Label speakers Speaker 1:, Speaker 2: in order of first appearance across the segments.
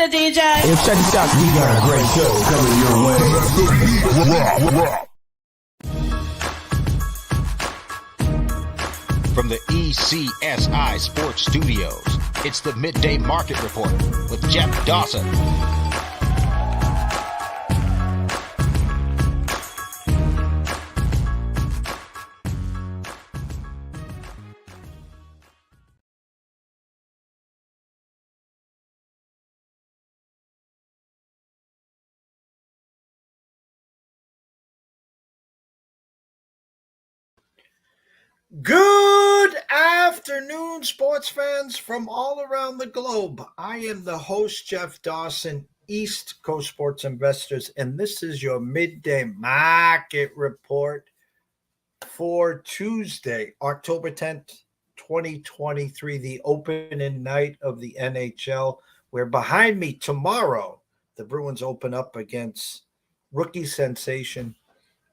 Speaker 1: Mr. DJ.
Speaker 2: Hey, check this out. We got a great show coming your way.
Speaker 3: From the ECSI Sports Studios, it's the Midday Market Report with Jeff Dawson.
Speaker 4: Good afternoon, sports fans from all around the globe. I am the host, Jeff Dawson, East Coast Sports Investors, and this is your Midday Market Report for Tuesday, October 10th, 2023, the opening night of the NHL, where behind me tomorrow, the Bruins open up against rookie sensation,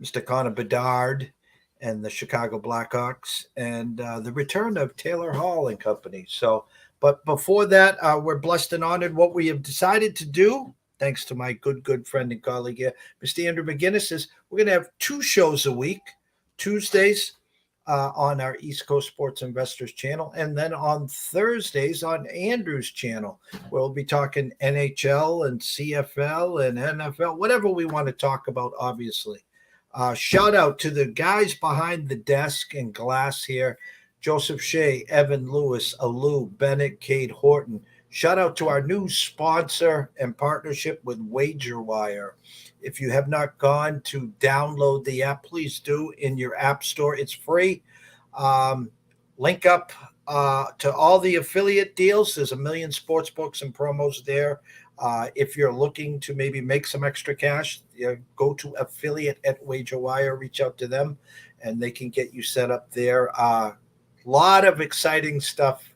Speaker 4: Mr. Connor Bedard, and the Chicago Blackhawks, and the return of Taylor Hall and company. So, but before that, we're blessed and honored. What we have decided to do, thanks to my good friend and colleague here, Mr. Andrew McInnis, is we're going to have 2 shows a week, Tuesdays on our East Coast Sports Investors channel, and then on Thursdays on Andrew's channel, where we'll be talking NHL and CFL and NFL, whatever we want to talk about, obviously. Shout out to the guys behind the desk and glass here, Joseph Shea, Evan Lewis, Alou, Bennett, Cade Horton. Shout out to our new sponsor and partnership with WagerWire. If you have not gone to download the app, please do in your app store. It's free. Link up to all the affiliate deals. There's a million sports books and promos there. If you're looking to maybe make some extra cash, go to affiliate at WagerWire, reach out to them, and they can get you set up there. A lot of exciting stuff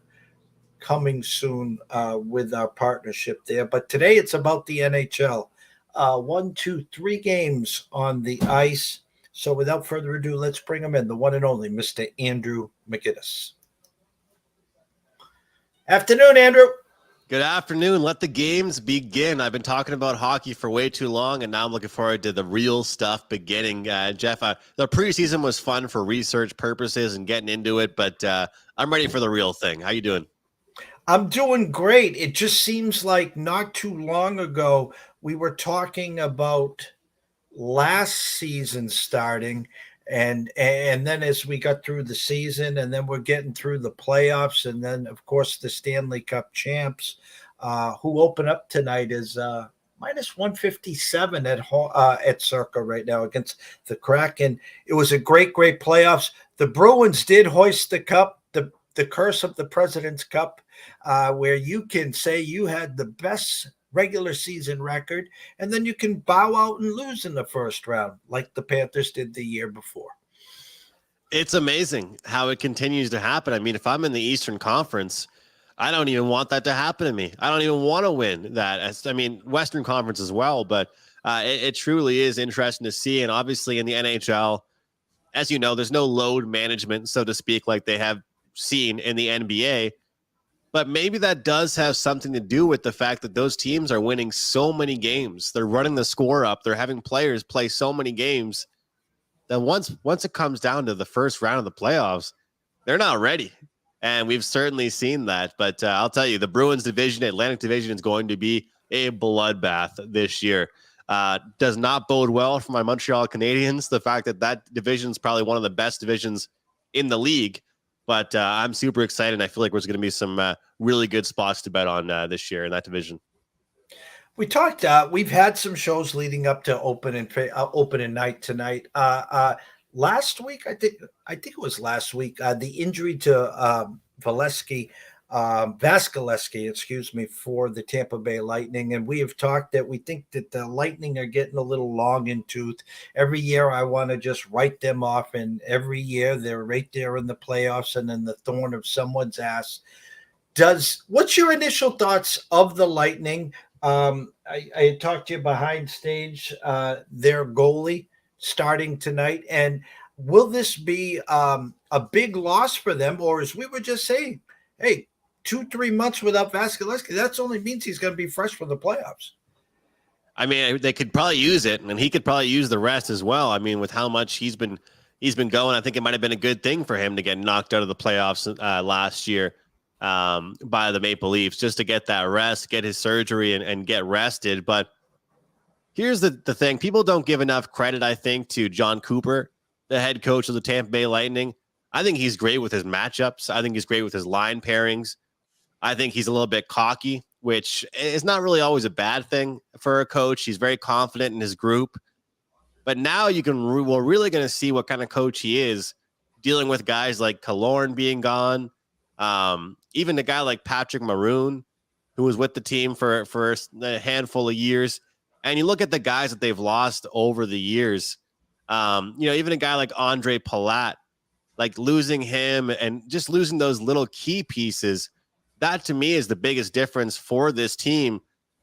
Speaker 4: coming soon with our partnership there. But today it's about the NHL. 1, 2, 3 games on the ice. So without further ado, let's bring him in, the one and only Mr. Andrew McInnis. Afternoon, Andrew.
Speaker 5: Good afternoon. Let the games begin. I've been talking about hockey for way too long, and now I'm looking forward to the real stuff beginning. Jeff, the preseason was fun for research purposes and getting into it, but I'm ready for the real thing. How you doing?
Speaker 4: I'm doing great. It just seems like not too long ago we were talking about last season starting, and then as we got through the season, and then we're getting through the playoffs, and then of course the Stanley Cup champs, who open up tonight is minus 157 at Circa right now against the Kraken. It was a great playoffs. The Bruins did hoist the cup, the curse of the President's Cup, where you can say you had the best regular season record, and then you can bow out and lose in the first round like the Panthers did the year before.
Speaker 5: It's amazing how it continues to happen. I mean, if I'm in the Eastern Conference, I don't even want that to happen to me. I don't even want to win that. I mean, Western Conference as well, but it truly is interesting to see. And obviously in the NHL, as you know, there's no load management, so to speak, like they have seen in the NBA. But maybe that does have something to do with the fact that those teams are winning so many games. They're running the score up. They're having players play so many games that once it comes down to the first round of the playoffs, they're not ready. And we've certainly seen that. But I'll tell you, the Bruins division, Atlantic division, is going to be a bloodbath this year. Does not bode well for my Montreal Canadiens. The fact that division is probably one of the best divisions in the league. But I'm super excited, and I feel like there's going to be some really good spots to bet on this year in that division.
Speaker 4: We talked. We've had some shows leading up to opening night tonight. Last week, I think it was last week. The injury to Vasilevsky, for the Tampa Bay Lightning, and we have talked that we think that the Lightning are getting a little long in tooth. Every year, I want to just write them off, and every year they're right there in the playoffs and in the thorn of someone's ass. What's your initial thoughts of the Lightning? I talked to you behind stage, their goalie starting tonight, and will this be a big loss for them, or as we were just saying, hey, 2-3 months without Vasilevsky, that's only means he's going to be fresh for the playoffs.
Speaker 5: I mean, they could probably use it, and he could probably use the rest as well. I mean, with how much he's been going, I think it might have been a good thing for him to get knocked out of the playoffs last year by the Maple Leafs, just to get that rest, get his surgery, and get rested. But here's the thing. People don't give enough credit, I think, to John Cooper, the head coach of the Tampa Bay Lightning. I think he's great with his matchups. I think he's great with his line pairings. I think he's a little bit cocky, which is not really always a bad thing for a coach. He's very confident in his group. But now we're really going to see what kind of coach he is, dealing with guys like Killorn being gone, even a guy like Patrick Maroon, who was with the team for a handful of years. And you look at the guys that they've lost over the years, even a guy like Andre Palat, like losing him and just losing those little key pieces. That to me is the biggest difference for this team.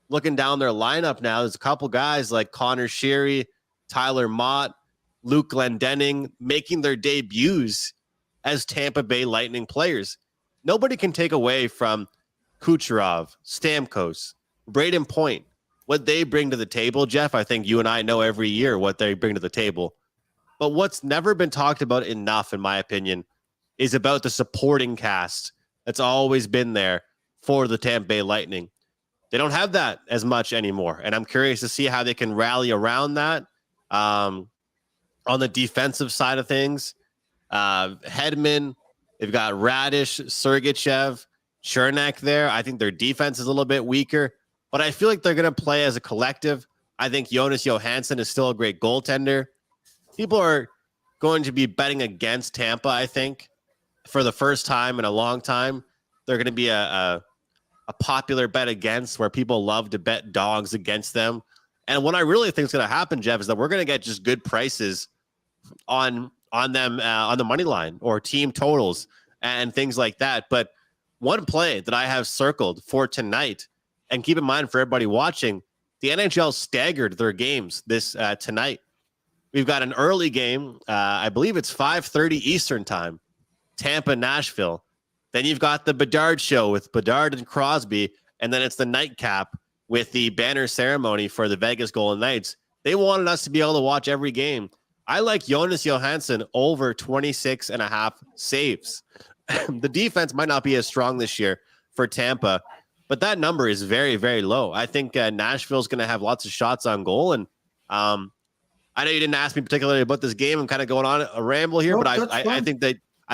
Speaker 5: Looking down their lineup now, there's a couple guys like Connor Sheary, Tyler Mott, Luke Glendening making their debuts as Tampa Bay Lightning players. Nobody can take away from Kucherov, Stamkos, Braden Point, what they bring to the table. Jeff, I think you and I know every year what they bring to the table. But what's never been talked about enough, in my opinion, is about the supporting cast that's always been there for the Tampa Bay Lightning. They don't have that as much anymore, and I'm curious to see how they can rally around that. On the defensive side of things, Hedman, they've got Radish, Sergachev, Chernak there. I think their defense is a little bit weaker, but I feel like they're going to play as a collective. I think Jonas Johansson is still a great goaltender. People are going to be betting against Tampa, I think, for the first time in a long time. They're going to be a popular bet against, where people love to bet dogs against them. And what I really think is going to happen, Jeff, is that we're going to get just good prices on them on the money line or team totals and things like that. But one play that I have circled for tonight, and keep in mind for everybody watching, the NHL staggered their games this tonight. We've got an early game. I believe it's 5:30 Eastern time, Tampa, Nashville. Then you've got the Bedard show with Bedard and Crosby, and then it's the nightcap with the banner ceremony for the Vegas Golden Knights. They wanted us to be able to watch every game. I like Jonas Johansson over 26.5 saves. The defense might not be as strong this year for Tampa, but that number is very, very low. I think Nashville's going to have lots of shots on goal. And I know you didn't ask me particularly about this game. I'm kind of going on a ramble here, but I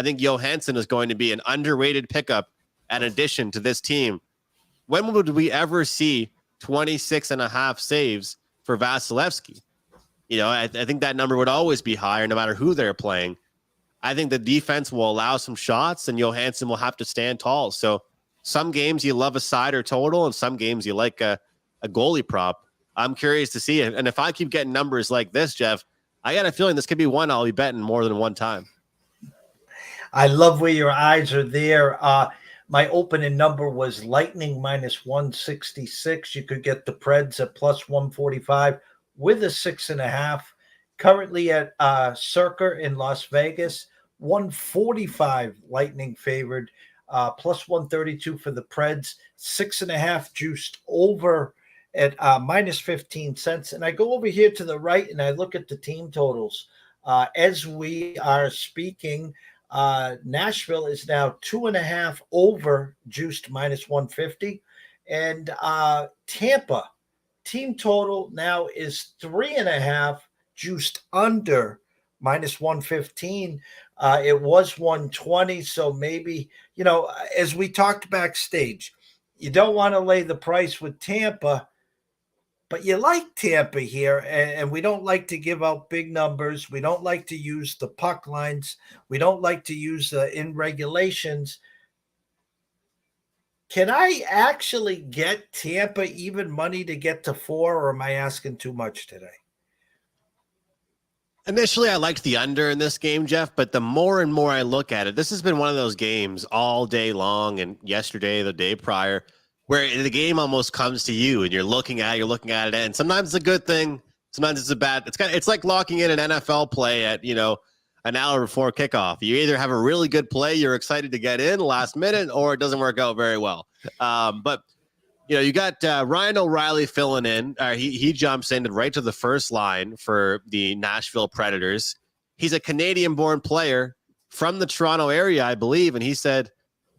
Speaker 5: think Johansson is going to be an underrated pickup in addition to this team. When would we ever see 26.5 saves for Vasilevsky? I think that number would always be higher no matter who they're playing. I think the defense will allow some shots, and Johansson will have to stand tall. So some games you love a side or total, and some games you like a goalie prop. I'm curious to see it. And if I keep getting numbers like this, Jeff, I got a feeling this could be one I'll be betting more than one time.
Speaker 4: I love where your eyes are there. My opening number was Lightning minus 166. You could get the Preds at plus 145 with a 6.5. Currently at Circa in Las Vegas, 145 Lightning favored, plus 132 for the Preds, 6.5 juiced over at minus 15 cents. And I go over here to the right and I look at the team totals. As we are speaking, Nashville is now 2.5 over juiced minus 150. And Tampa team total now is 3.5 juiced under minus 115. It was 120. So maybe, as we talked backstage, you don't want to lay the price with Tampa, but you like Tampa here, and we don't like to give out big numbers. We don't like to use the puck lines. We don't like to use in regulations. Can I actually get Tampa even money to get to 4, or am I asking too much today?
Speaker 5: Initially, I liked the under in this game, Jeff, but the more and more I look at it, this has been one of those games all day long, and yesterday, the day prior, where the game almost comes to you and you're looking at it, and sometimes it's a good thing, sometimes it's a bad. It's like locking in an NFL play at an hour before kickoff. You either have a really good play, you're excited to get in last minute, or it doesn't work out very well. But you got Ryan O'Reilly filling in. He jumps in right to the first line for the Nashville Predators. He's a Canadian-born player from the Toronto area, I believe, and he said,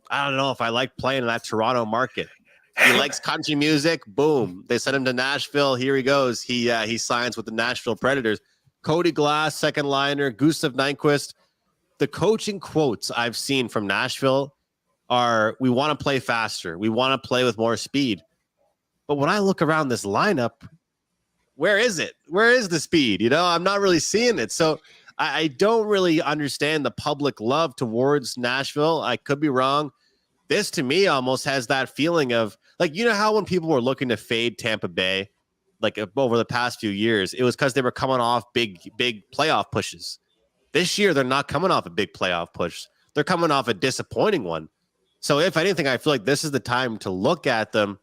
Speaker 5: I don't know if I like playing in that Toronto market. He likes country music. Boom. They sent him to Nashville. Here he goes. He signs with the Nashville Predators. Cody Glass, second liner, Gustav Nyquist. The coaching quotes I've seen from Nashville are, we want to play faster. We want to play with more speed. But when I look around this lineup, where is it? Where is the speed? I'm not really seeing it. So I don't really understand the public love towards Nashville. I could be wrong. This, to me, almost has that feeling of, how when people were looking to fade Tampa Bay, over the past few years, it was because they were coming off big playoff pushes. This year, they're not coming off a big playoff push. They're coming off a disappointing one. So if anything, I feel like this is the time to look at them.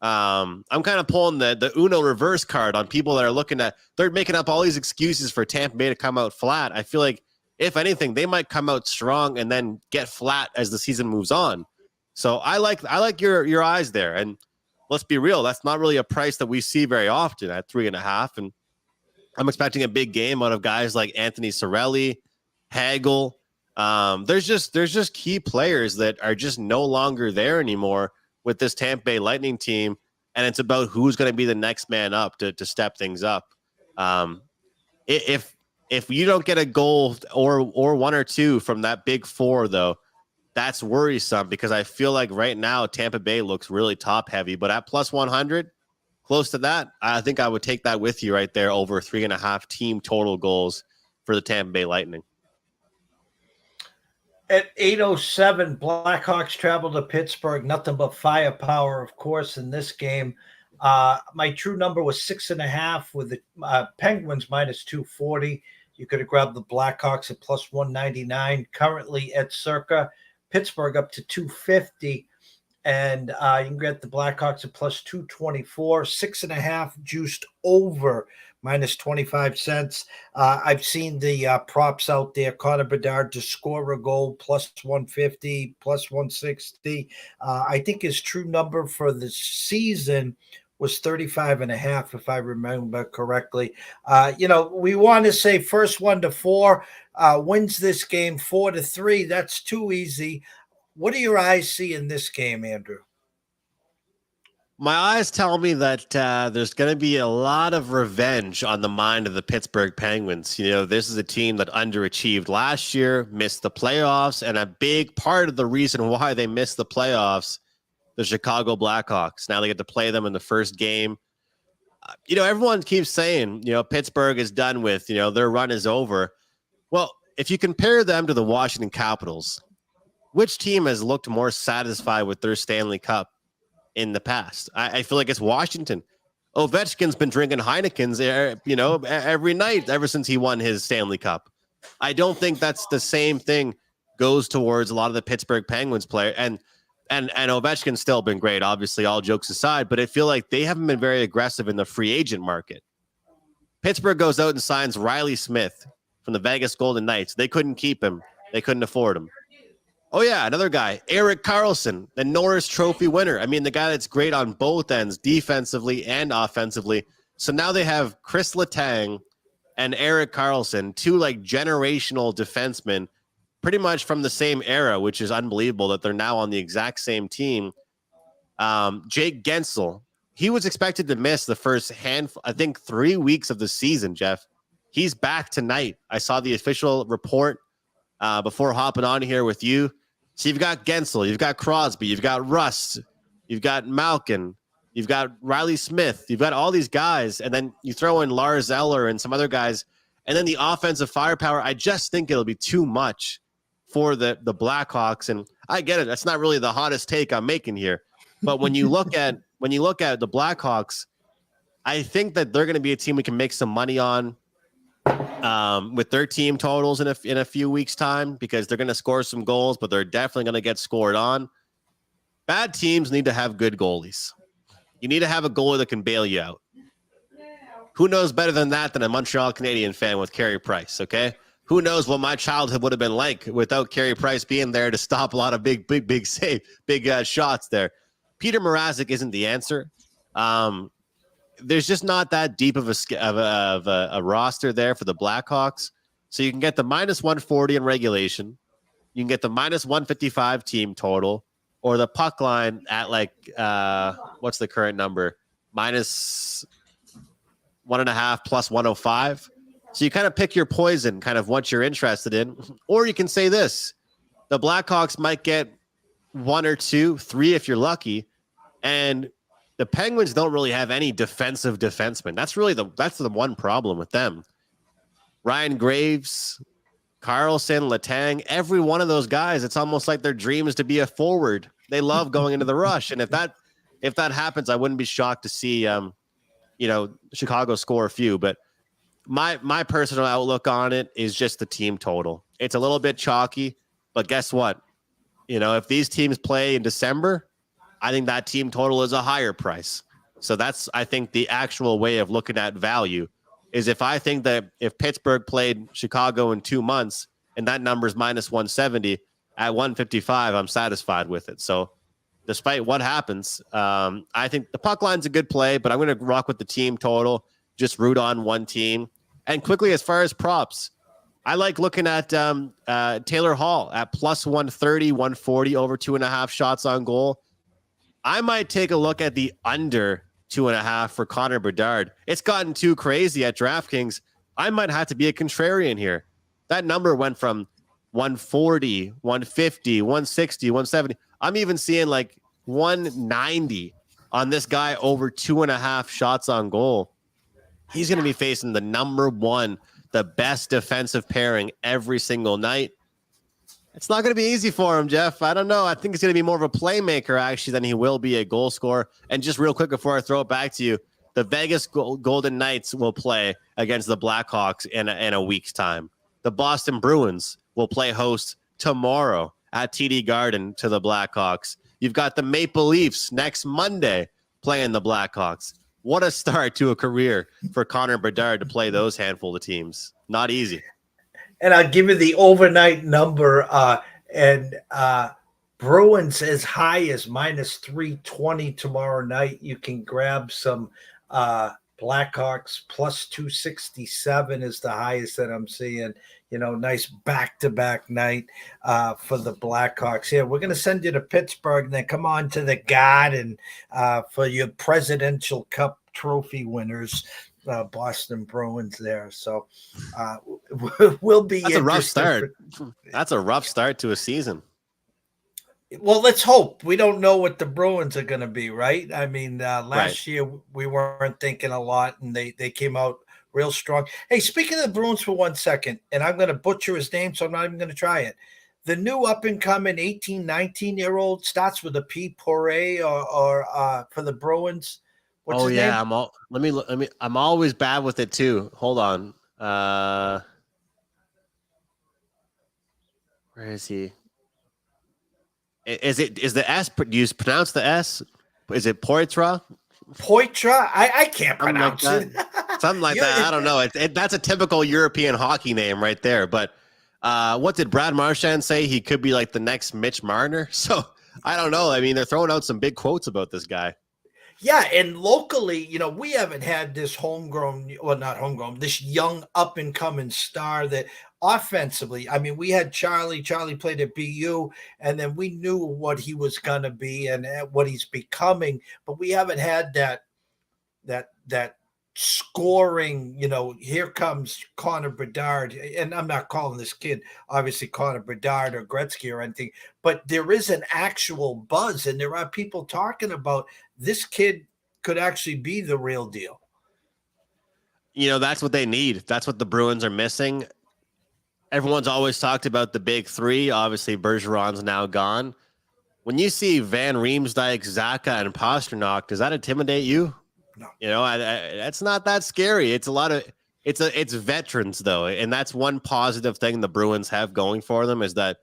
Speaker 5: I'm kind of pulling the Uno reverse card on people that are they're making up all these excuses for Tampa Bay to come out flat. I feel like, if anything, they might come out strong and then get flat as the season moves on. So I like your eyes there. And let's be real, that's not really a price that we see very often at 3.5. And I'm expecting a big game out of guys like Anthony Cirelli, Hagel. There's just key players that are just no longer there anymore with this Tampa Bay Lightning team, and it's about who's going to be the next man up to step things up. If you don't get a goal or one or two from that big four, though, that's worrisome, because I feel like right now Tampa Bay looks really top heavy. But at plus 100, close to that, I think I would take that with you right there over 3.5 team total goals for the Tampa Bay Lightning.
Speaker 4: At 8:07, Blackhawks travel to Pittsburgh. Nothing but firepower, of course, in this game. My true number was 6.5 with the Penguins minus 240. You could have grabbed the Blackhawks at plus 199. Currently at circa Pittsburgh up to 250. And you can get the Blackhawks at plus 224. 6.5 juiced over minus 25 cents. I've seen the props out there. Connor Bedard to score a goal, plus 150, plus 160. I think his true number for the season was 35.5, if I remember correctly. We want to say first 1 to 4 wins this game 4-3. That's too easy. What do your eyes see in this game, Andrew?
Speaker 5: My eyes tell me that there's going to be a lot of revenge on the mind of the Pittsburgh Penguins. This is a team that underachieved last year, missed the playoffs, and a big part of the reason why they missed the playoffs, the Chicago Blackhawks. Now they get to play them in the first game. Everyone keeps saying, Pittsburgh is done with, their run is over. Well, if you compare them to the Washington Capitals, which team has looked more satisfied with their Stanley Cup in the past? I feel like it's Washington. Ovechkin's been drinking Heineken's, every night ever since he won his Stanley Cup. I don't think that's the same thing goes towards a lot of the Pittsburgh Penguins player. And Ovechkin's still been great, obviously, all jokes aside, but I feel like they haven't been very aggressive in the free agent market. Pittsburgh goes out and signs Riley Smith from the Vegas Golden Knights. They couldn't keep him. They couldn't afford him. Oh, yeah, another guy, Erik Karlsson, the Norris Trophy winner. I mean, the guy that's great on both ends, defensively and offensively. So now they have Chris Letang and Erik Karlsson, two generational defensemen, pretty much from the same era, which is unbelievable that they're now on the exact same team. Jake Gensel, he was expected to miss the first 3 weeks of the season, Jeff. He's back tonight. I saw the official report before hopping on here with you. So you've got Gensel, you've got Crosby, you've got Rust, you've got Malkin, you've got Riley Smith, you've got all these guys, and then you throw in Lars Eller and some other guys, and then the offensive firepower. I just think it'll be too much for the Blackhawks, and I get it. That's not really the hottest take I'm making here, but when you look at the Blackhawks, I think that they're going to be a team we can make some money on. With their team totals in a few weeks' time, because they're going to score some goals, but they're definitely going to get scored on. Bad teams need to have good goalies. You need to have a goalie that can bail you out. Who knows better than that than a Montreal Canadian fan with Carey Price, okay? who knows what my childhood would have been like without Carey Price being there to stop a lot of big shots there. Peter Mrazek isn't the answer. There's just not that deep of a roster there for the Blackhawks. So you can get the minus 140 in regulation. You can get the minus 155 team total, or the puck line at like, what's the current number? Minus 1.5 plus 105. So you kind of pick your poison, kind of what you're interested in. Or you can say this: the Blackhawks might get 1 or 2, 3 if you're lucky, and the Penguins don't really have any defensive defensemen. That's the one problem with them. Ryan Graves, Carlson, Letang, every one of those guys, it's almost like their dream is to be a forward. They love going into the rush, and if that happens, I wouldn't be shocked to see Chicago score a few. But my personal outlook on it is just the team total. It's a little bit chalky, but guess what? If these teams play in December, I think that team total is a higher price. So that's, I think, the actual way of looking at value is if I think that if Pittsburgh played Chicago in 2 months and that number is minus 170 at 155, I'm satisfied with it. So despite what happens, I think the puck line's a good play, but I'm going to rock with the team total, just root on one team. And quickly, as far as props, I like looking at Taylor Hall at plus 130, 140 over 2.5 shots on goal. I might take a look at the under 2.5 for Connor Bedard. It's gotten too crazy at DraftKings. I might have to be a contrarian here. That number went from 140, 150, 160, 170. I'm even seeing like 190 on this guy over 2.5 shots on goal. He's going to be facing the number one, the best defensive pairing every single night. It's not going to be easy for him, Jeff. I don't know. I think he's going to be more of a playmaker, actually, than he will be a goal scorer. And just real quick before I throw it back to you, the Vegas Golden Knights will play against the Blackhawks in a week's time. The Boston Bruins will play host tomorrow at TD Garden to the Blackhawks. You've got the Maple Leafs next Monday playing the Blackhawks. What a start to a career for Connor Bedard to play those handful of teams. Not easy.
Speaker 4: And I'll give you the overnight number. Bruins as high as minus 320 tomorrow night. You can grab some Blackhawks plus 267 is the highest that I'm seeing. Nice back-to-back night for the Blackhawks. Yeah, we're going to send you to Pittsburgh and then come on to the Garden for your Presidential Cup trophy winners. Boston Bruins there. So we'll be.
Speaker 5: That's a rough start. That's a rough start to a season.
Speaker 4: Well, let's hope. We don't know what the Bruins are going to be, right? I mean, last year we weren't thinking a lot, and they came out real strong. Hey, speaking of the Bruins for 1 second, and I'm going to butcher his name, so I'm not even going to try it. The new up-and-coming 18, 19-year-old starts with a P. Poirier or for the Bruins. What's his name?
Speaker 5: I'm always bad with it too. Hold on. Where is he? Is the S? Do you pronounce the S? Is it Poitras?
Speaker 4: Poitras? I can't pronounce it.
Speaker 5: Something like that. I don't know. That's a typical European hockey name right there. But what did Brad Marchand say? He could be like the next Mitch Marner. So I don't know. I mean, they're throwing out some big quotes about this guy.
Speaker 4: Yeah, and locally, we haven't had this this young up-and-coming star that offensively, I mean, we had Charlie. Charlie played at BU, and then we knew what he was going to be and what he's becoming, but we haven't had that scoring, here comes Connor Bedard, and I'm not calling this kid, obviously, Connor Bedard or Gretzky or anything, but there is an actual buzz, and there are people talking about this kid could actually be the real deal.
Speaker 5: That's what they need. That's what the Bruins are missing. Everyone's always talked about the big three. Obviously, Bergeron's now gone. When you see Van Riemsdyk, Zacha, and Pastrnak, does that intimidate you?
Speaker 4: No.
Speaker 5: That's not that scary. It's it's veterans though, and that's one positive thing the Bruins have going for them is that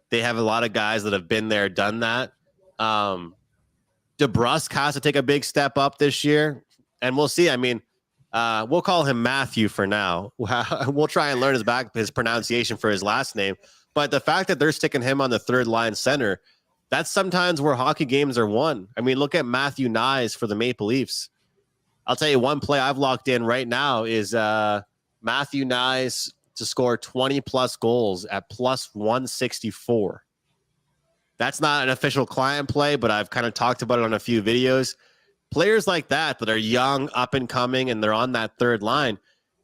Speaker 5: they have a lot of guys that have been there, done that. DeBrusk has to take a big step up this year, and we'll see. I mean, We'll call him Matthew for now. We'll try and learn his pronunciation for his last name. But the fact that they're sticking him on the third line center, that's sometimes where hockey games are won. I mean, look at Matthew Nyes for the Maple Leafs. I'll tell you one play I've locked in right now is Matthew Nyes to score 20-plus goals at plus 164. That's not an official client play, but I've kind of talked about it on a few videos. Players like that are young, up and coming, and they're on that third line.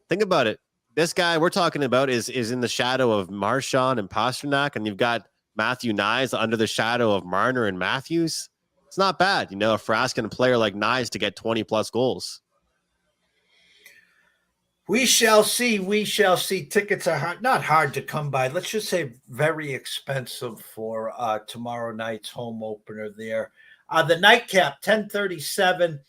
Speaker 5: Think about it. This guy we're talking about is in the shadow of Marchand and Pasternak, and you've got Matthew Nyes under the shadow of Marner and Matthews. It's not bad, for asking a player like Nyes to get 20-plus goals.
Speaker 4: We shall see. We shall see. Tickets are not hard to come by. Let's just say very expensive for tomorrow night's home opener there. The nightcap, 10:37.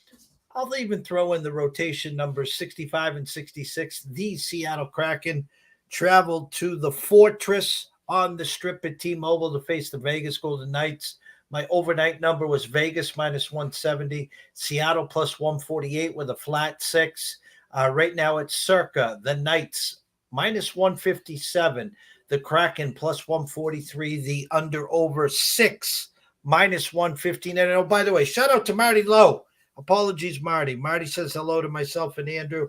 Speaker 4: I'll even throw in the rotation numbers 65 and 66. The Seattle Kraken traveled to the Fortress on the Strip at T-Mobile to face the Vegas Golden Knights. My overnight number was Vegas minus 170, Seattle plus 148 with a flat 6. Right now it's circa the Knights minus 157, the Kraken plus 143, the under over 6 minus 115. And oh, by the way, shout out to Marty Lowe. Apologies, Marty. Marty says hello to myself and Andrew.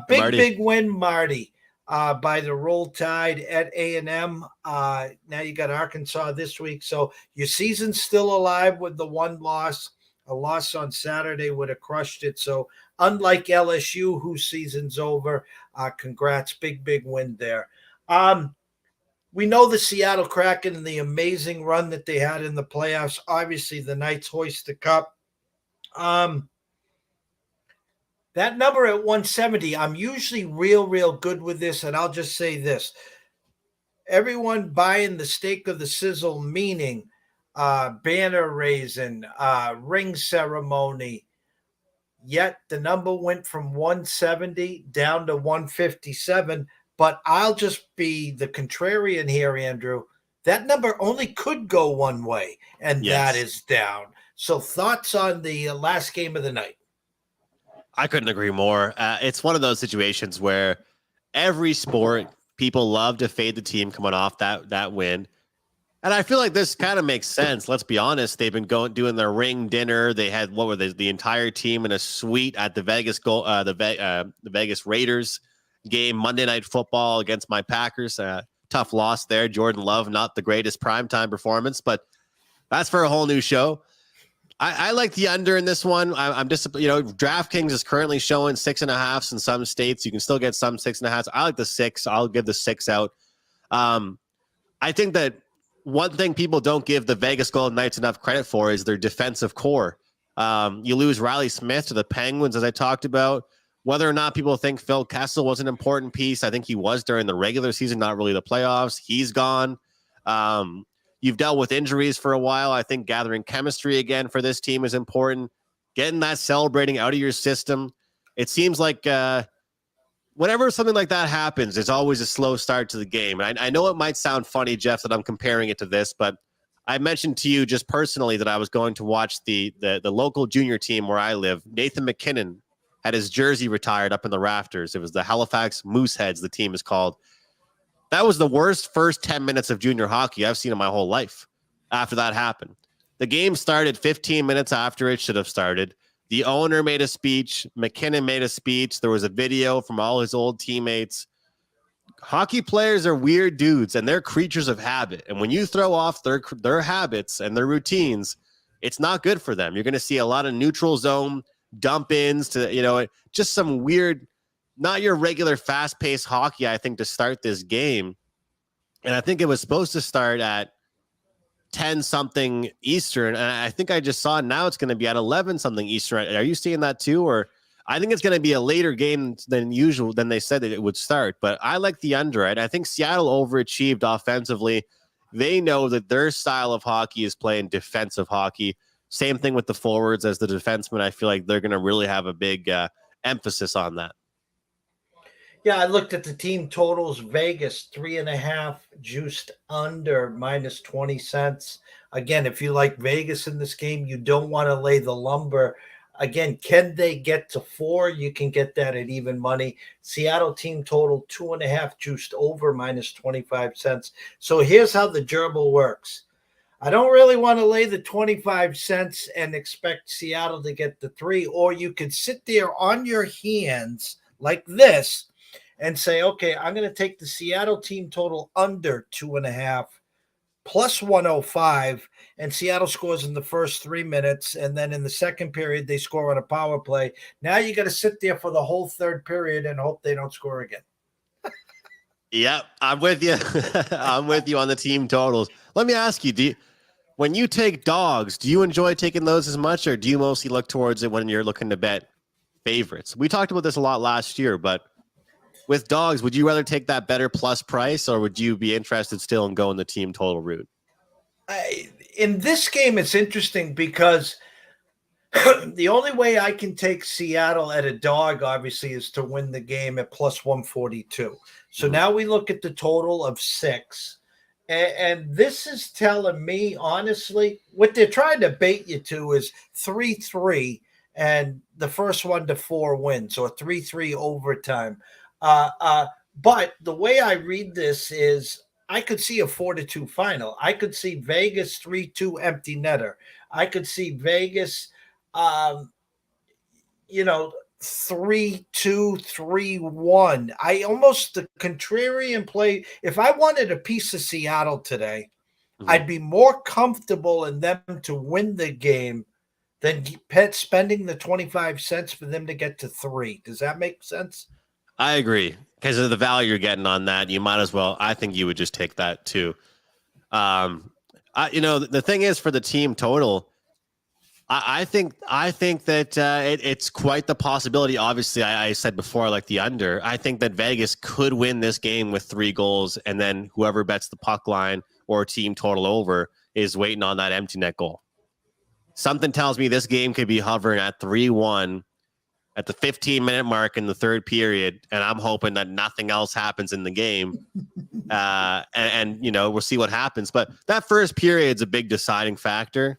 Speaker 4: Big win, Marty, by the Roll Tide at A&M. Now you got Arkansas this week. So your season's still alive with the one loss. A loss on Saturday would have crushed it. So unlike LSU, whose season's over, congrats. Big win there. We know the Seattle Kraken and the amazing run that they had in the playoffs. Obviously, the Knights hoist the cup. That number at 170, I'm usually real good with this, and I'll just say this. Everyone buying the steak of the sizzle, meaning banner raising, ring ceremony, yet the number went from 170 down to 157, but I'll just be the contrarian here, Andrew. That number only could go one way, and that is down. So thoughts on the last game of the night?
Speaker 5: I couldn't agree more. It's one of those situations where every sport, people love to fade the team coming off that win. And I feel like this kind of makes sense. Let's be honest. They've been doing their ring dinner. They had, the entire team in a suite at the Vegas Raiders game, Monday Night Football against my Packers. Tough loss there. Jordan Love, not the greatest primetime performance, but that's for a whole new show. I like the under in this one. I'm just, DraftKings is currently showing 6.5 in some states. You can still get some 6.5. I like the 6. I'll give the 6 out. I think that one thing people don't give the Vegas Golden Knights enough credit for is their defensive core. You lose Riley Smith to the Penguins, as I talked about. Whether or not people think Phil Kessel was an important piece, I think he was during the regular season, not really the playoffs. He's gone. You've dealt with injuries for a while. I think gathering chemistry again for this team is important. Getting that celebrating out of your system. It seems like whenever something like that happens, it's always a slow start to the game. And I know it might sound funny, Jeff, that I'm comparing it to this, but I mentioned to you just personally that I was going to watch the local junior team where I live. Nathan McKinnon had his jersey retired up in the rafters. It was the Halifax Mooseheads, the team is called. That was the worst first 10 minutes of junior hockey I've seen in my whole life after that happened. The game started 15 minutes after it should have started. The owner made a speech. McKinnon made a speech. There was a video from all his old teammates. Hockey players are weird dudes, and they're creatures of habit. And when you throw off their habits and their routines, it's not good for them. You're going to see a lot of neutral zone dump-ins to, just some weird, not your regular fast-paced hockey, I think, to start this game. And I think it was supposed to start at 10-something Eastern. And I think I just saw now it's going to be at 11-something Eastern. Are you seeing that too? Or I think it's going to be a later game than usual, than they said that it would start. But I like the under. Right? I think Seattle overachieved offensively. They know that their style of hockey is playing defensive hockey. Same thing with the forwards as the defensemen. I feel like they're going to really have a big emphasis on that.
Speaker 4: Yeah, I looked at the team totals. Vegas 3.5 juiced under minus 20 cents. Again, if you like Vegas in this game, you don't want to lay the lumber Again, can they get to 4? You can get that at even money. Seattle team total 2.5 juiced over minus 25 cents. So here's how the gerbil works. I don't really want to lay the 25 cents and expect Seattle to get the 3, or you could sit there on your hands like this and say, okay, I'm going to take the Seattle team total under 2.5 plus 105, and Seattle scores in the first 3 minutes, and then in the second period they score on a power play. Now you got to sit there for the whole third period and hope they don't score again.
Speaker 5: Yep, I'm with you. I'm with you on the team totals. Let me ask you, when you take dogs, do you enjoy taking those as much, or do you mostly look towards it when you're looking to bet favorites? We talked about this a lot last year, but with dogs, would you rather take that better plus price, or would you be interested still in going the team total route?
Speaker 4: In this game, it's interesting because the only way I can take Seattle at a dog, obviously, is to win the game at plus 142. So now we look at the total of 6. And this is telling me, honestly, what they're trying to bait you to is 3-3 and the first 1-4 wins, or 3-3 overtime. But the way I read this is I could see a 4-2 final. I could see Vegas 3-2 empty netter. I could see Vegas, 3-2, 3-1. I almost the contrarian play. If I wanted a piece of Seattle today, I'd be more comfortable in them to win the game than spending the 25 cents for them to get to 3. Does that make sense?
Speaker 5: I agree, because of the value you're getting on that. You might as well. I think you would just take that too. The thing is, for the team total, I think that it's quite the possibility. Obviously, I said before, like the under. I think that Vegas could win this game with 3 goals, and then whoever bets the puck line or team total over is waiting on that empty net goal. Something tells me this game could be hovering at 3-1 at the 15-minute mark in the third period, and I'm hoping that nothing else happens in the game. And we'll see what happens. But that first period's a big deciding factor.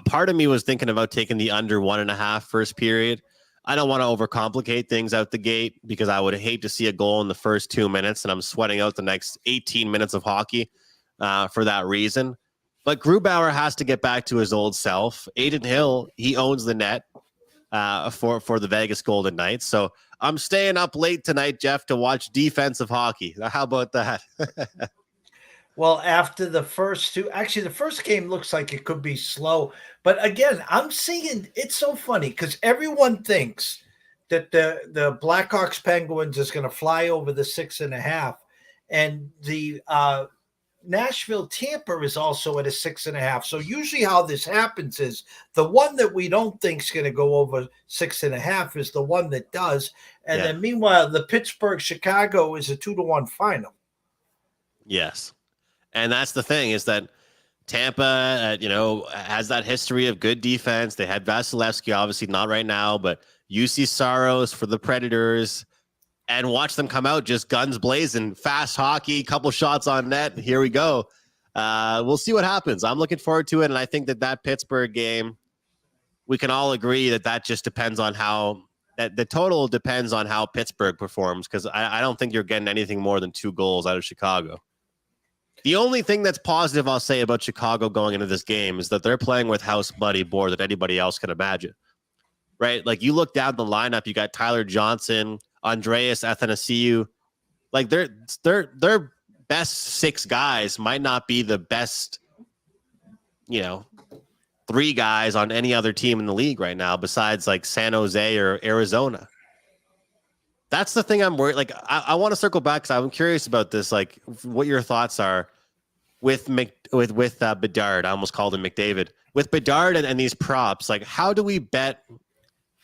Speaker 5: Part of me was thinking about taking the under 1.5 first period. I don't want to overcomplicate things out the gate, because I would hate to see a goal in the first 2 minutes, and I'm sweating out the next 18 minutes of hockey for that reason. But Grubauer has to get back to his old self. Adin Hill, he owns the net for the Vegas Golden Knights. So I'm staying up late tonight, Jeff, to watch defensive hockey. How about that?
Speaker 4: Well, after the first 2, actually, the first game looks like it could be slow. But again, I'm seeing it's so funny because everyone thinks that the Blackhawks Penguins is going to fly over the 6.5, and the Nashville Tampa is also at a 6.5. So usually how this happens is the one that we don't think is going to go over 6.5 is the one that does. And then meanwhile, the Pittsburgh Chicago is a 2-1 final.
Speaker 5: Yes. And that's the thing, is that Tampa, has that history of good defense. They had Vasilevsky, obviously not right now, but UC Saros for the Predators. And watch them come out just guns blazing, fast hockey, couple shots on net. Here we go. We'll see what happens. I'm looking forward to it, and I think that Pittsburgh game, we can all agree that just depends on how the total depends on how Pittsburgh performs, because I don't think you're getting anything more than 2 goals out of Chicago. The only thing that's positive I'll say about Chicago going into this game is that they're playing with house money more than anybody else can imagine, right? Like, you look down the lineup, you got Tyler Johnson, Andreas Athanasiou. Like, their best 6 guys might not be the best, 3 guys on any other team in the league right now, besides like San Jose or Arizona. That's the thing I'm worried. Like, I want to circle back, because I'm curious about this, like what your thoughts are with Bedard. I almost called him McDavid. With Bedard and these props, like, how do we bet?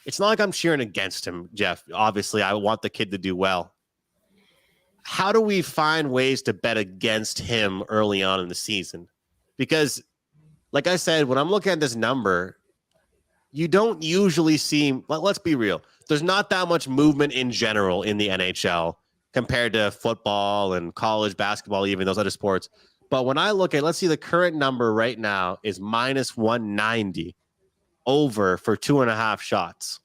Speaker 5: It's not like I'm cheering against him, Jeff. Obviously, I want the kid to do well. How do we find ways to bet against him early on in the season? Because, like I said, when I'm looking at this number, you don't usually see, let's be real, there's not that much movement in general in the NHL compared to football and college basketball, even those other sports. But when I look at, let's see, the current number right now is minus 190 over for 2.5 shots.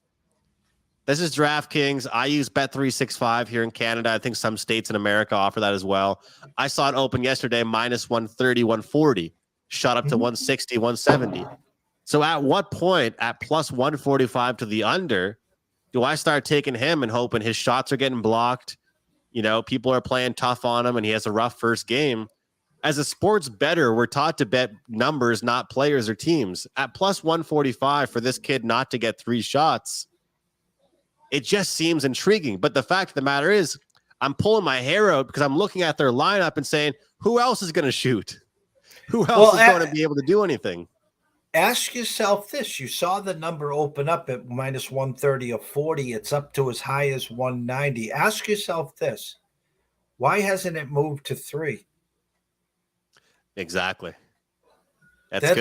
Speaker 5: This is DraftKings. I use Bet365 here in Canada. I think some states in America offer that as well. I saw it open yesterday, minus 130, 140, shot up to 160, 170. So at what point, at plus 145 to the under, do I start taking him and hoping his shots are getting blocked? You know, people are playing tough on him and he has a rough first game. As a sports bettor, we're taught to bet numbers, not players or teams. At plus 145 for this kid not to get 3 shots, it just seems intriguing. But the fact of the matter is, I'm pulling my hair out because I'm looking at their lineup and saying, who else is going to shoot? Who else is going to be able to do anything?
Speaker 4: Ask yourself this. You saw the number open up at minus 130 or 40. It's up to as high as 190. Ask yourself this. Why hasn't it moved to 3?
Speaker 5: Exactly.
Speaker 4: They're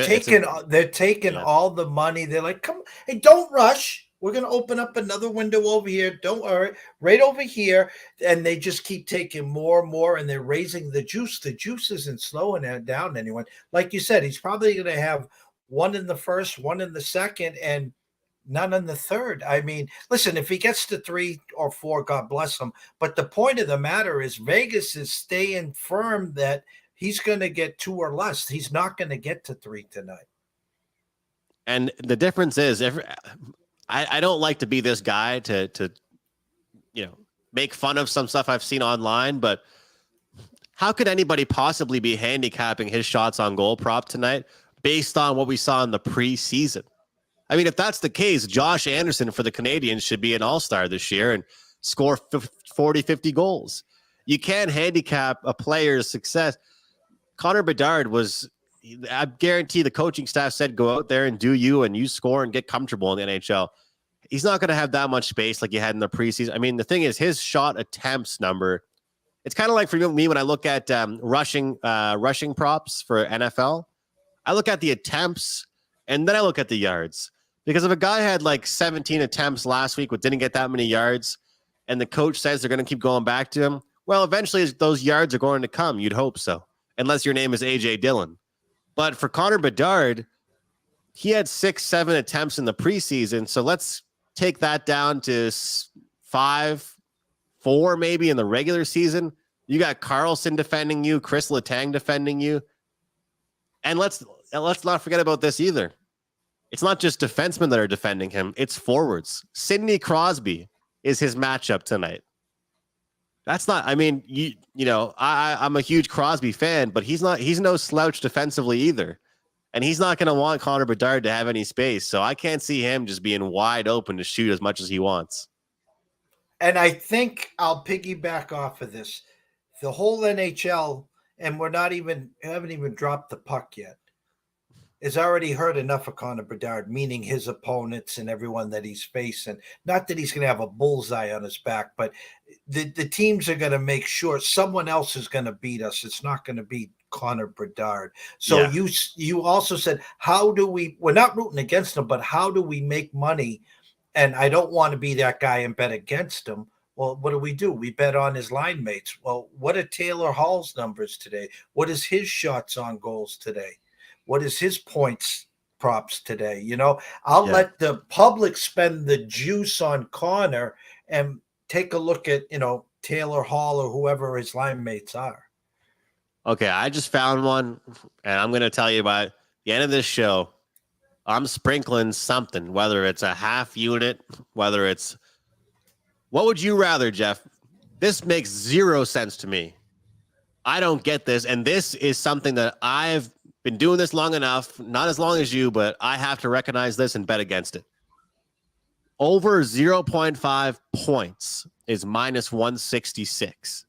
Speaker 4: taking all the money. They're like, come on, hey, don't rush. We're going to open up another window over here. Don't worry. Right over here. And they just keep taking more and more, and they're raising the juice. The juice isn't slowing it down anyone. Like you said, he's probably going to have one in the first, one in the second, and none in the third. I mean, listen, if he gets to 3 or 4, God bless him. But the point of the matter is Vegas is staying firm that he's going to get 2 or less. He's not going to get to 3 tonight.
Speaker 5: And the difference is, I don't like to be this guy to make fun of some stuff I've seen online, but how could anybody possibly be handicapping his shots on goal prop tonight based on what we saw in the preseason? I mean, if that's the case, Josh Anderson for the Canadians should be an all-star this year and score 40, 50 goals. You can't handicap a player's success. Connor Bedard I guarantee the coaching staff said, go out there and do you, and you score and get comfortable in the NHL. He's not going to have that much space like he had in the preseason. I mean, the thing is, his shot attempts number, it's kind of like for me when I look at rushing props for NFL. I look at the attempts and then I look at the yards. Because if a guy had like 17 attempts last week but didn't get that many yards, and the coach says they're going to keep going back to him, well, eventually those yards are going to come. You'd hope so, unless your name is A.J. Dillon. But for Connor Bedard, he had 6, 7 attempts in the preseason. So let's take that down to 5, 4 maybe in the regular season. You got Carlson defending you, Chris Letang defending you. And let's not forget about this either. It's not just defensemen that are defending him. It's forwards. Sidney Crosby is his matchup tonight. That's not, I mean, I'm a huge Crosby fan, but he's no slouch defensively either. And he's not going to want Connor Bedard to have any space. So I can't see him just being wide open to shoot as much as he wants.
Speaker 4: And I think I'll piggyback off of this. The whole NHL, and haven't even dropped the puck yet, has already heard enough of Connor Bedard, meaning his opponents and everyone that he's facing. Not that he's going to have a bullseye on his back, but the teams are going to make sure someone else is going to beat us. It's not going to be Connor Bedard. So you also said, we're not rooting against him, but how do we make money? And I don't want to be that guy and bet against him. Well, what do? We bet on his line mates. Well, what are Taylor Hall's numbers today? What is his shots on goals today? What is his points props today? I'll let the public spend the juice on Connor and take a look at, Taylor Hall or whoever his line mates are.
Speaker 5: Okay, I just found one, and I'm going to tell you by the end of this show, I'm sprinkling something, whether it's a half unit, whether it's... What would you rather, Jeff? This makes 0 sense to me. I don't get this, and this is something that I've been doing this long enough, not as long as you, but I have to recognize this and bet against it. Over 0.5 points is minus 166.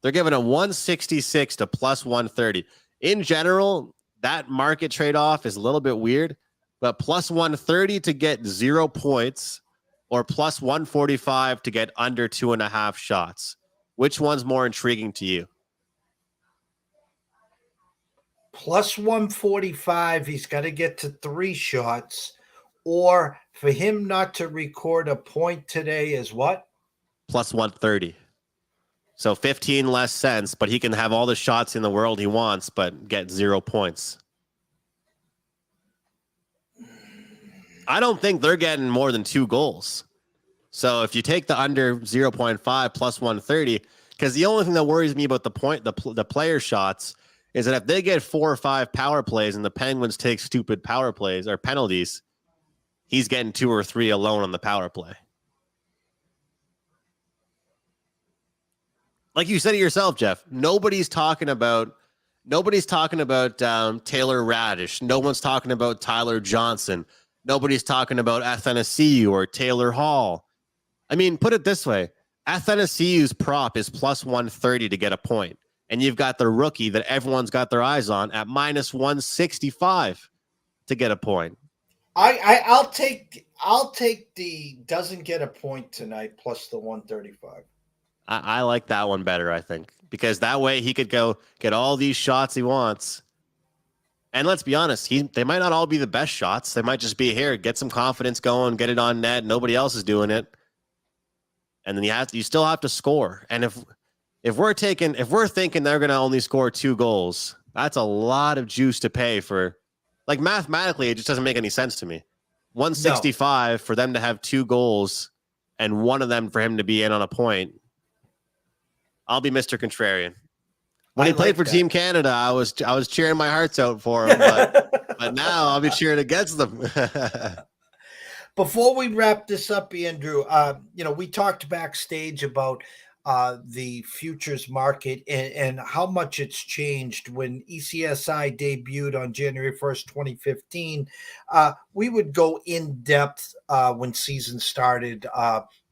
Speaker 5: They're giving a 166 to plus 130. In general, that market trade-off is a little bit weird, but plus 130 to get 0 points or plus 145 to get under 2.5 shots. Which one's more intriguing to you?
Speaker 4: Plus 145, he's got to get to 3 shots. Or for him not to record a point today is what?
Speaker 5: Plus 130. So 15 less cents, but he can have all the shots in the world he wants, but get 0 points. I don't think they're getting more than 2 goals. So if you take the under 0.5 plus 130, because the only thing that worries me about the player shots is that if they get 4 or 5 power plays and the Penguins take stupid power plays or penalties, he's getting 2 or 3 alone on the power play. Like you said it yourself, Jeff, nobody's talking about Taylor Radish. No one's talking about Tyler Johnson. Nobody's talking about Athanasiou or Taylor Hall. I mean, put it this way. Athanasiou's prop is plus 130 to get a point. And you've got the rookie that everyone's got their eyes on at minus 165 to get a point.
Speaker 4: I'll take the doesn't get a point tonight plus the 135.
Speaker 5: I like that one better, I think, because that way he could go get all these shots he wants. And let's be honest, they might not all be the best shots. They might just be here, get some confidence going, get it on net. Nobody else is doing it. And then you still have to score. And if we're thinking they're going to only score 2 goals, that's a lot of juice to pay for. Like mathematically, it just doesn't make any sense to me. 165 for them to have 2 goals and one of them for him to be in on a point. I'll be Mr. Contrarian. When he played for Team Canada, I was cheering my hearts out for him, but now I'll be cheering against them.
Speaker 4: Before we wrap this up, Andrew, we talked backstage about the futures market and how much it's changed. When ECSI debuted on January 1st, 2015, we would go in depth when season started,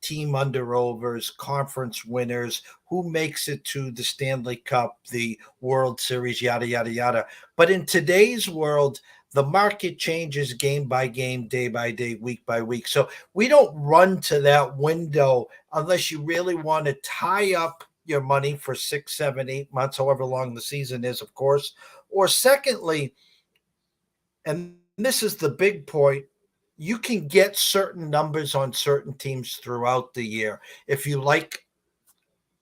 Speaker 4: team under-overs, conference winners, who makes it to the Stanley Cup, the World Series, yada, yada, yada. But in today's world, the market changes game by game, day by day, week by week. So we don't run to that window unless you really want to tie up your money for 6, 7, 8 months, however long the season is, of course. Or secondly, and this is the big point, you can get certain numbers on certain teams throughout the year. If you like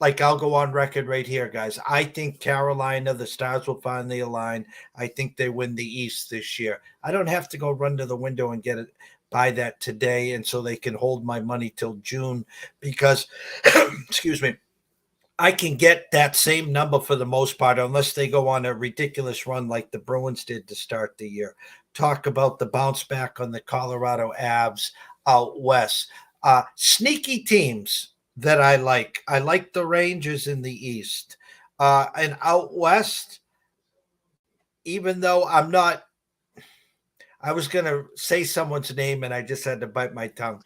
Speaker 4: I'll go on record right here, guys. I think Carolina, the Stars will finally align. I think they win the East this year. I don't have to go run to the window and buy that today, and so they can hold my money till June because, excuse me, I can get that same number for the most part unless they go on a ridiculous run like the Bruins did to start the year. Talk about the bounce back on the Colorado Avs out west. Sneaky teams that I like. I like the Rangers in the East. And out west, even though I was going to say someone's name and I just had to bite my tongue.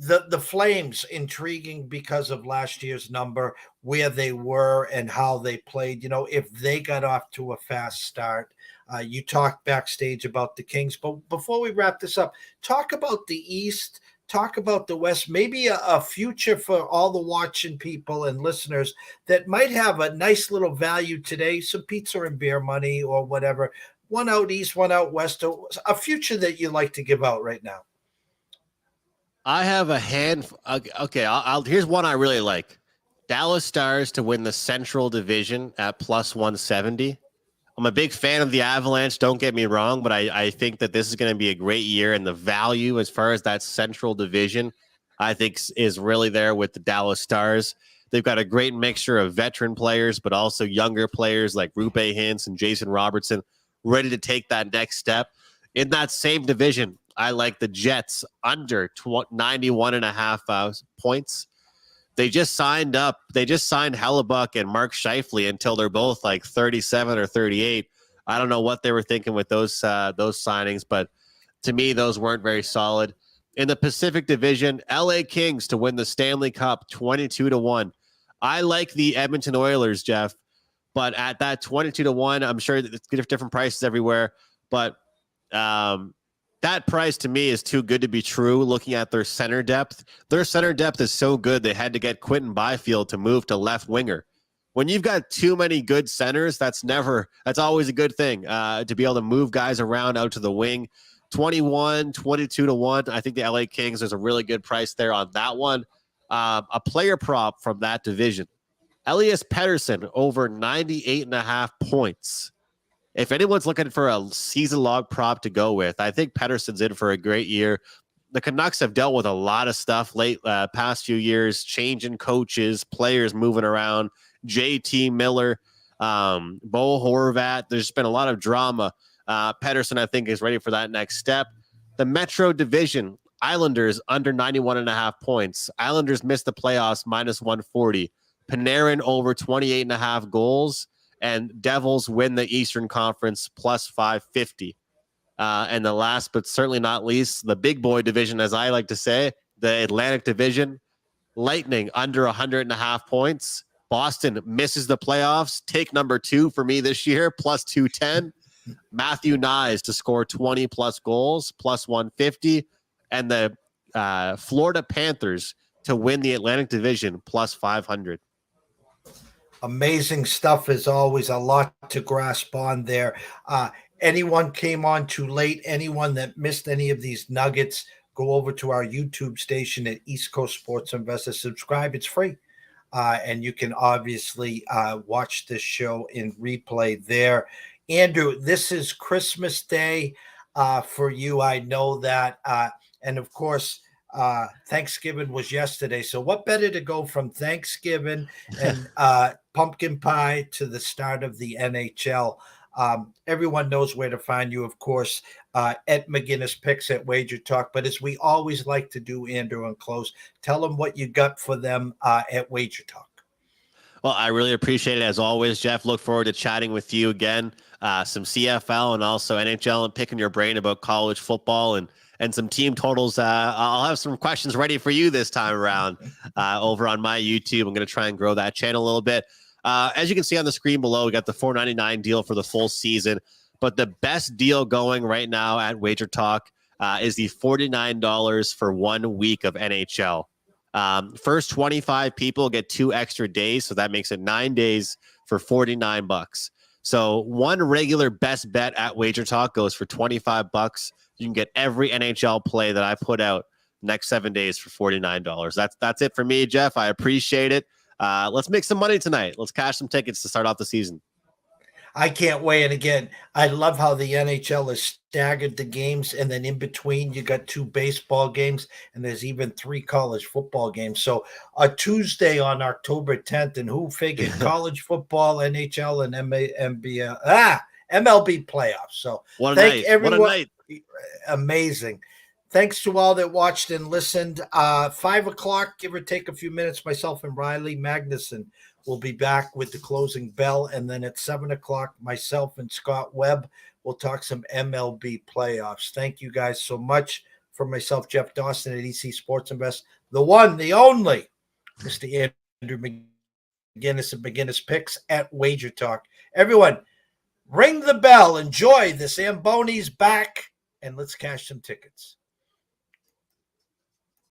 Speaker 4: The Flames, intriguing because of last year's number, where they were and how they played. If they got off to a fast start, you talked backstage about the Kings. But before we wrap this up, talk about the East, talk about the West, maybe a future for all the watching people and listeners that might have a nice little value today, some pizza and beer money or whatever, one out East, one out West, a future that you like to give out right now.
Speaker 5: I have a hand. Okay, here's one I really like. Dallas Stars to win the Central Division at plus 170. I'm a big fan of the Avalanche, don't get me wrong, but I think that this is going to be a great year, and the value as far as that Central Division, I think, is really there with the Dallas Stars. They've got a great mixture of veteran players, but also younger players like Rupe Hintz and Jason Robertson ready to take that next step. In that same division, I like the Jets under 91.5 points. They just signed Hellebuck and Mark Scheifele until they're both like 37 or 38. I don't know what they were thinking with those signings, but to me, those weren't very solid. In the Pacific Division, LA Kings to win the Stanley Cup 22-1. I like the Edmonton Oilers, Jeff, but at that 22-1, I'm sure it's different prices everywhere, but that price to me is too good to be true. Looking at their center depth is so good they had to get Quentin Byfield to move to left winger. When you've got too many good centers, that's always a good thing to be able to move guys around out to the wing. 22-1. I think the LA Kings, there's a really good price there on that one. A player prop from that division. Elias Pettersson over 98.5 points. if anyone's looking for a season log prop to go with, I think Pettersson's in for a great year. The Canucks have dealt with a lot of stuff past few years, changing coaches, players moving around, JT Miller, Bo Horvat. There's been a lot of drama. Pettersson, I think, is ready for that next step. The Metro Division, Islanders under 91.5 points. Islanders missed the playoffs minus 140. Panarin over 28.5 goals. And Devils win the Eastern Conference plus 550. And the last, but certainly not least, the big boy division, as I like to say, the Atlantic Division, Lightning under 100.5 points. Boston misses the playoffs. Take number 2 for me this year, plus 210. Matthew Nyes to score 20 plus goals, plus 150. And the Florida Panthers to win the Atlantic Division, plus 500.
Speaker 4: Amazing stuff as always. A lot to grasp on there. Anyone came on too late, anyone that missed any of these nuggets, go over to our YouTube station at East Coast Sports Investor. Subscribe. It's free. And you can obviously watch this show in replay there. Andrew, this is Christmas Day for you. I know that. And of course, Thanksgiving was yesterday. So what better to go from Thanksgiving and pumpkin pie to the start of the NHL? Everyone knows where to find you, of course, at McInnis Picks at Wager Talk. But as we always like to do, Andrew, and close, tell them what you got for them at Wager Talk.
Speaker 5: Well, I really appreciate it as always, Jeff. Look forward to chatting with you again. Some CFL and also NHL and picking your brain about college football and some team totals. I'll have some questions ready for you this time around over on my YouTube. I'm going to try and grow that channel a little bit. As you can see on the screen below, we got the $4.99 deal for the full season. But the best deal going right now at Wager Talk is the $49 for 1 week of NHL. First 25 people get 2 extra days, so that makes it 9 days for $49. So one regular best bet at Wager Talk goes for $25. You can get every NHL play that I put out next 7 days for $49. That's it for me, Jeff. I appreciate it. Let's make some money tonight. Let's cash some tickets to start off the season.
Speaker 4: I can't wait. And again, I love how the NHL has staggered the games, and then in between you got 2 baseball games, and there's even 3 college football games. So a Tuesday on October 10th, and who figured college football, NHL, and MLB playoffs. So
Speaker 5: what a night.
Speaker 4: Everyone.
Speaker 5: What a night.
Speaker 4: Amazing. Thanks to all that watched and listened. 5 o'clock, give or take a few minutes, myself and Riley Magnuson will be back with the closing bell. And then at 7 o'clock, myself and Scott Webb will talk some MLB playoffs. Thank you guys so much. For myself, Jeff Dawson at EC Sports Invest, the one, the only, Mr. Andrew McInnis of McInnis Picks at Wager Talk. Everyone, ring the bell. Enjoy the Zamboni's back, and let's cash some tickets.